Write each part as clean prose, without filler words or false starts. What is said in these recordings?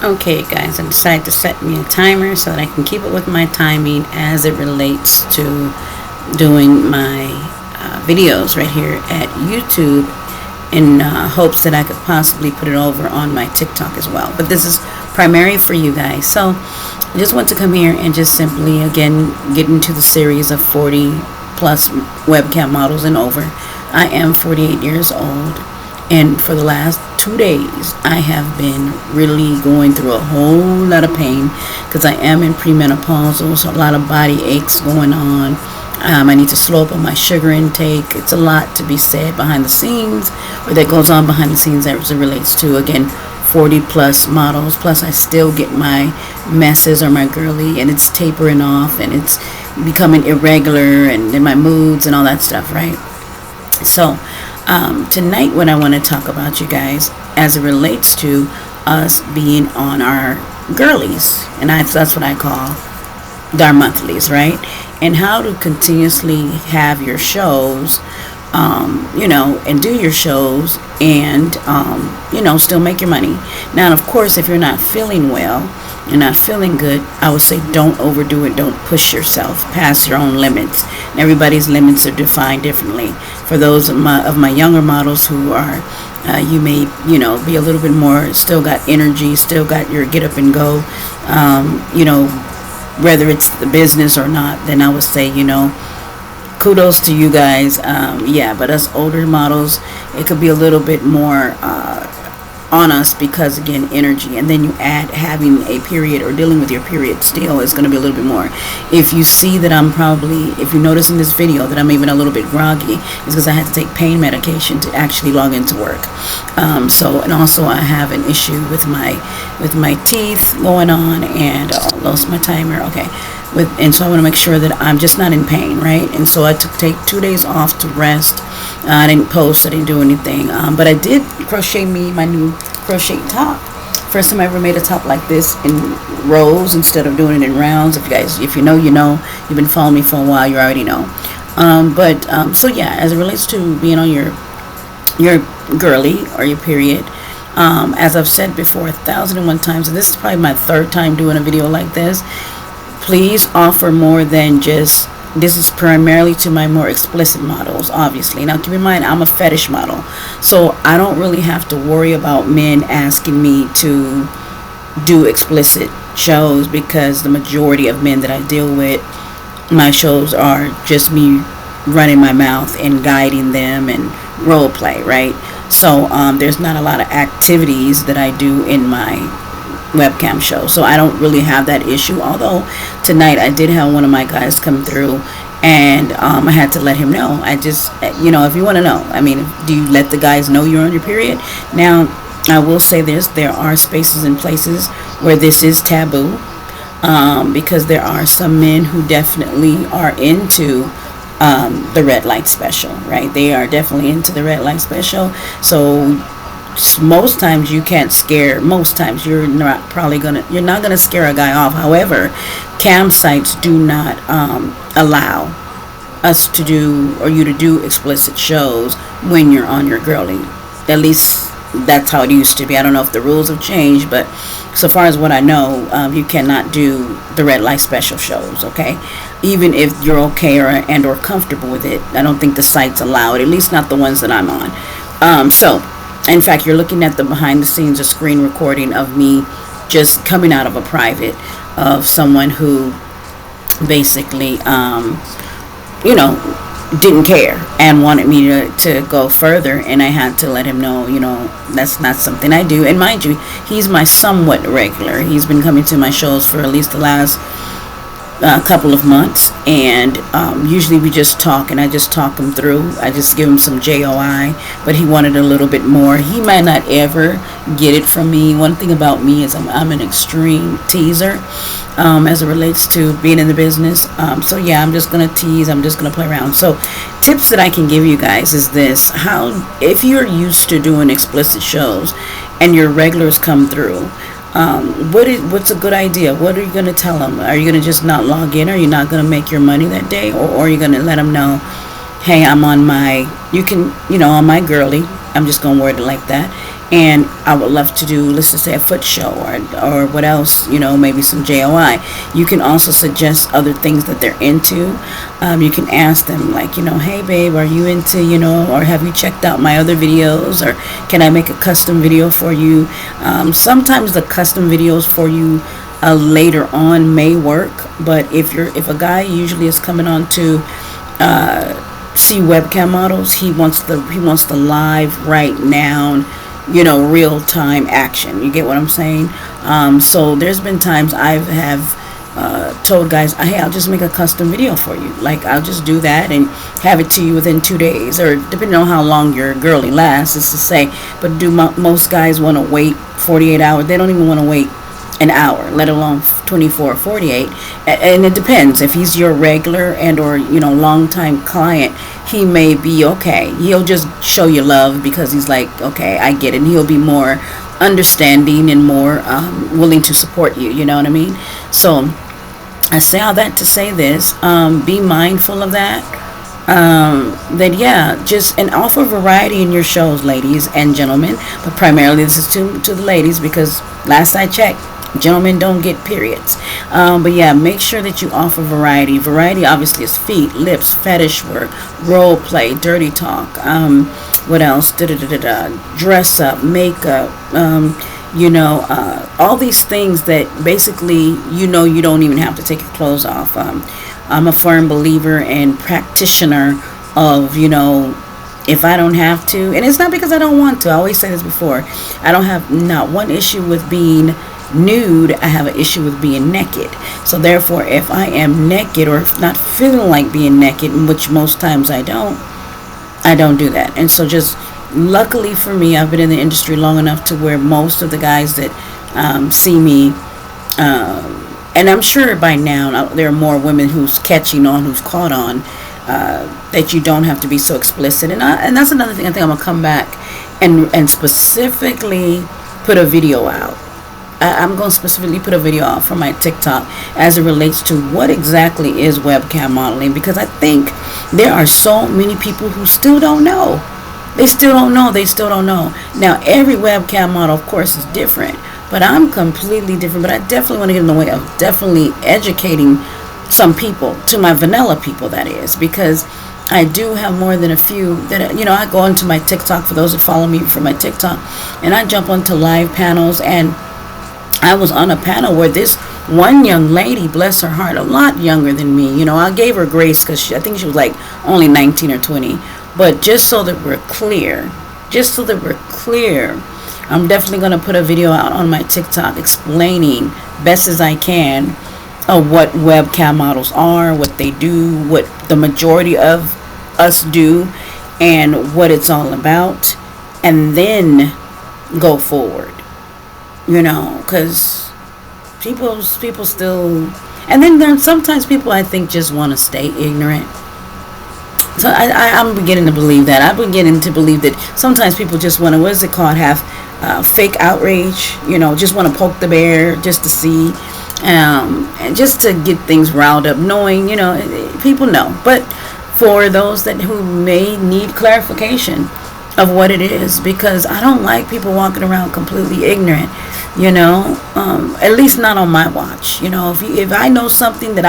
Okay, guys, I decided to set me a timer so that I can keep it with my timing as it relates to doing my videos right here at YouTube in hopes that I could possibly put it over on my TikTok as well. But this is primarily for you guys. So I just want to come here and just simply, again, get into the series of 40 plus webcam models and over. I am 48 years old. And for the last 2 days, I have been really going through a whole lot of pain because I am in premenopausal, so a lot of body aches going on. I need to slow up on my sugar intake. It's a lot to be said behind the scenes, or that goes on behind the scenes as it relates to, again, 40 plus models. Plus, I still get my messes or my girly, and it's tapering off, and it's becoming irregular, and in my moods and all that stuff, right? So, tonight what I want to talk about, you guys, as it relates to us being on our girlies, and that's what I call our monthlies, right? And how to continuously have your shows, and do your shows and, still make your money. Now, of course, if you're not feeling well, you're not feeling good, I would say don't overdo it. Don't push yourself past your own limits. And everybody's limits are defined differently. For those of my younger models who are, you may, be a little bit more, still got energy, still got your get up and go, whether it's the business or not, then I would say, kudos to you guys. But us older models, it could be a little bit more on us because, again, energy. And then you add having a period or dealing with your period still is going to be a little bit more. If you see that if you notice in this video that I'm even a little bit groggy, it's because I had to take pain medication to actually log into work. And also I have an issue with my teeth going on, and lost my timer. Okay. And so I want to make sure that I'm just not in pain, right? And so I take 2 days off to rest. I didn't post, I didn't do anything, but I did crochet me my new crochet top. First time I ever made a top like this in rows instead of doing it in rounds. If you know, you've been following me for a while, you already know. As it relates to being on your girly or your period, as I've said before 1,001 times, and this is probably my third time doing a video like this, please offer more than just, this is primarily to my more explicit models, obviously. Now, keep in mind, I'm a fetish model, so I don't really have to worry about men asking me to do explicit shows, because the majority of men that I deal with, my shows are just me running my mouth and guiding them and role play, right? So there's not a lot of activities that I do in my webcam show, so I don't really have that issue. Although tonight I did have one of my guys come through, and I had to let him know. I just, if you want to know, do you let the guys know you're on your period? Now, I will say this: there are spaces and places where this is taboo, because there are some men who definitely are into the red light special, right? They are definitely into the red light special. So most times you can't scare, most times you're not gonna scare a guy off. However, campsites do not allow us to do, or you to do, explicit shows when you're on your girly. At least that's how it used to be. I don't know if the rules have changed, but so far as what I know, you cannot do the red light special shows, okay? Even if you're okay or comfortable with it, I don't think the sites allow it, at least not the ones that I'm on. In fact, you're looking at the behind the scenes, a screen recording of me just coming out of a private of someone who basically, didn't care and wanted me to go further. And I had to let him know, that's not something I do. And mind you, he's my somewhat regular. He's been coming to my shows for at least the last couple of months, and usually we just talk, and I just talk him through. I just give him some JOI, but he wanted a little bit more. He might not ever get it from me. One thing about me is I'm an extreme teaser as it relates to being in the business. I'm just gonna tease, I'm just gonna play around. So tips that I can give you guys is this: if you're used to doing explicit shows and your regulars come through, what's a good idea? What are you going to tell them? Are you going to just not log in? Are you not going to make your money that day? Or are you going to let them know, hey, I'm on my, on my girly. I'm just going to word it like that. and I would love to do, let's just say, a foot show, or what else, maybe some JOI. You can also suggest other things that they're into. You can ask them, like, hey babe, are you into, or have you checked out my other videos, or can I make a custom video for you? Sometimes the custom videos for you later on may work, but if a guy usually is coming on to see webcam models, he wants the live, right now, real time action. You get what I'm saying? So there's been times I have told guys, hey, I'll just make a custom video for you. Like, I'll just do that and have it to you within 2 days, or depending on how long your girly lasts, is to say. But most guys want to wait 48 hours? They don't even want to wait an hour, let alone 24 or 48. And it depends. If he's your regular and or long time client, he may be okay. He'll just show you love because he's like, okay, I get it. And he'll be more understanding and more willing to support you. You know what I mean? So I say all that to say this. Be mindful of that. Just and offer variety in your shows, ladies and gentlemen. But primarily this is to the ladies, because last I checked, gentlemen don't get periods. But yeah, make sure that you offer variety. Variety obviously is feet, lips, fetish work, role play, dirty talk, what else, dress up, makeup, all these things that basically you don't even have to take your clothes off. I'm a firm believer and practitioner of, if I don't have to, and it's not because I don't want to, I always say this before, I don't have not one issue with being nude, I have an issue with being naked. So therefore, if I am naked or not feeling like being naked, which most times I don't do that. And so just luckily for me, I've been in the industry long enough to where most of the guys that see me, and I'm sure by now there are more women who's caught on, that you don't have to be so explicit. And that's another thing I think I'm gonna come back and specifically put a video out. I'm going to specifically put a video out from my TikTok as it relates to what exactly is webcam modeling, because I think there are so many people who still don't know. They still don't know. Now, every webcam model, of course, is different, but I'm completely different. But I definitely want to get in the way of definitely educating some people, to my vanilla people, that is, because I do have more than a few that, I go into my TikTok, for those that follow me from my TikTok, and I jump onto live panels. And I was on a panel where this one young lady, bless her heart, a lot younger than me, I gave her grace because I think she was like only 19 or 20. But just so that we're clear, I'm definitely going to put a video out on my TikTok explaining best as I can of what webcam models are, what they do, what the majority of us do, and what it's all about, and then go forward. Because people still, and then there's sometimes people I think just want to stay ignorant. So I'm beginning to believe that. I'm beginning to believe that sometimes people just want to, what is it called, have fake outrage, just want to poke the bear just to see, and just to get things riled up, knowing, people know. But for those who may need clarification of what it is, because I don't like people walking around completely ignorant, at least not on my watch. If I know something that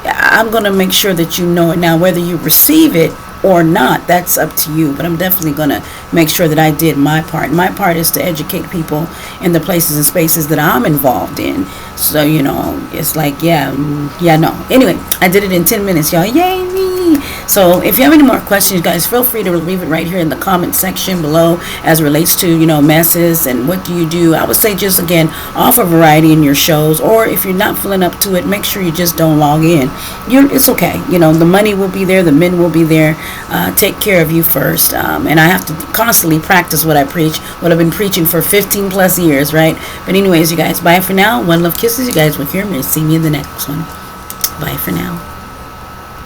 I'm going to make sure that you know it. Now, whether you receive it or not, that's up to you, but I'm definitely going to make sure that I did my part. My part is to educate people in the places and spaces that I'm involved in. So, it's like, no. Anyway, I did it in 10 minutes, y'all. Yay me! So if you have any more questions, guys, feel free to leave it right here in the comment section below as it relates to, messes and what do you do. I would say just, again, offer variety in your shows, or if you're not feeling up to it, make sure you just don't log in. It's okay. The money will be there. The men will be there. Take care of you first. And I have to constantly practice what I preach, what I've been preaching for 15 plus years, right? But anyways, you guys, bye for now. One love kisses. You guys will hear me. See me in the next one. Bye for now.